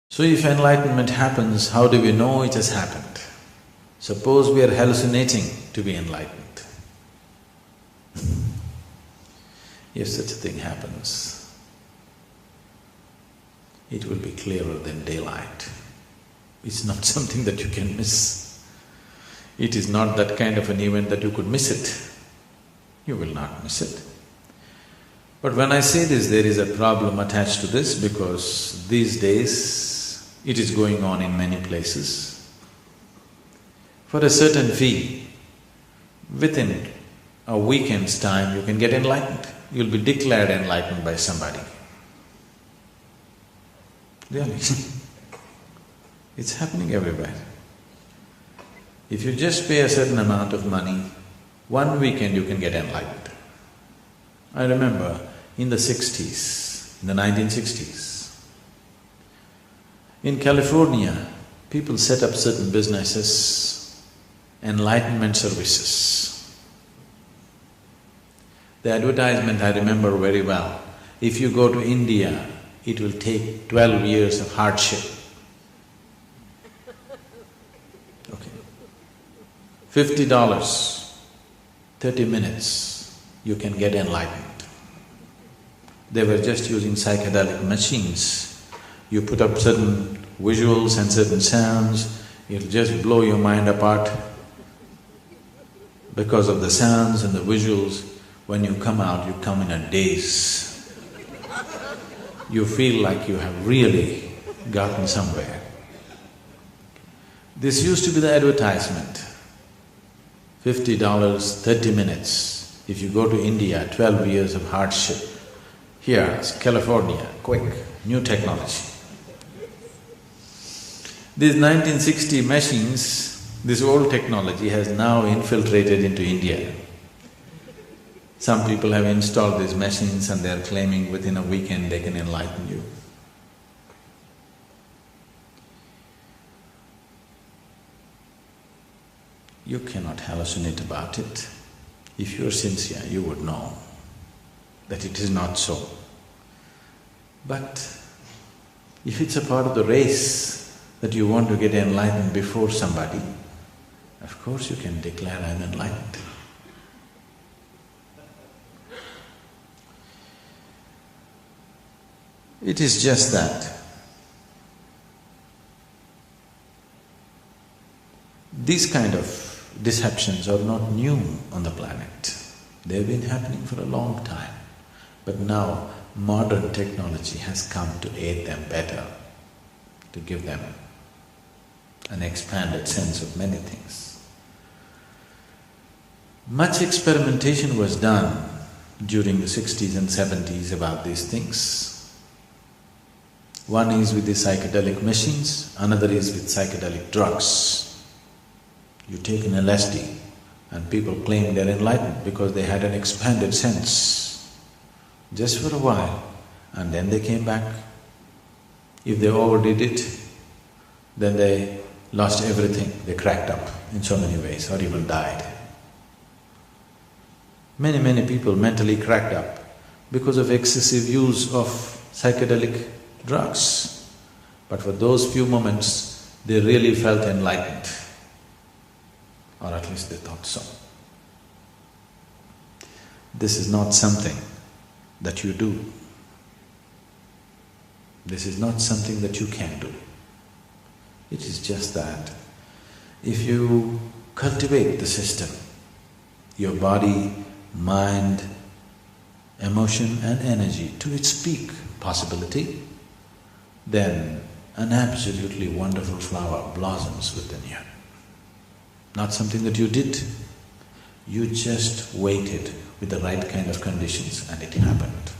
So if enlightenment happens, how do we know it has happened? Suppose we are hallucinating to be enlightened. If such a thing happens, it will be clearer than daylight. It's not something that you can miss. It is not that kind of an event that you could miss it. You will not miss it. But when I say this, there is a problem attached to this because these days it is going on in many places. For a certain fee, within a weekend's time you can get enlightened. You'll be declared enlightened by somebody. Really it's happening everywhere. If you just pay a certain amount of money, one weekend you can get enlightened. I remember in the 60s, in the 1960s, in California, people set up certain businesses, enlightenment services. The advertisement I remember very well. If you go to India, it will take 12 years of hardship. Okay. $50, 30 minutes, you can get enlightened. They were just using psychedelic machines. You put up certain visuals and certain sounds, it'll just blow your mind apart. Because of the sounds and the visuals, when you come out, you come in a daze. You feel like you have really gotten somewhere. This used to be the advertisement. $50, 30 minutes. If you go to India, 12 years of hardship. Here, it's California, quick, new technology. These 1960 machines, this old technology has now infiltrated into India. Some people have installed these machines and they are claiming within a weekend they can enlighten you. You cannot hallucinate about it. If you're sincere, you would know that it is not so. But if it's a part of the race that you want to get enlightened before somebody, of course you can declare, I'm enlightened. It is just that these kind of deceptions are not new on the planet. They've been happening for a long time. But now modern technology has come to aid them better, to give them an expanded sense of many things. Much experimentation was done during the 60s and 70s about these things. One is with the psychedelic machines, another is with psychedelic drugs. You take an LSD and people claim they're enlightened because they had an expanded sense, just for a while, and then they came back. If they overdid it, then they lost everything, they cracked up in so many ways or even died. Many people mentally cracked up because of excessive use of psychedelic drugs. But for those few moments, they really felt enlightened, or at least they thought so. This is not something that you do. This is not something that you can do. It is just that if you cultivate the system, your body, mind, emotion and energy to its peak possibility, then an absolutely wonderful flower blossoms within you. Not something that you did, you just waited with the right kind of conditions and it happened.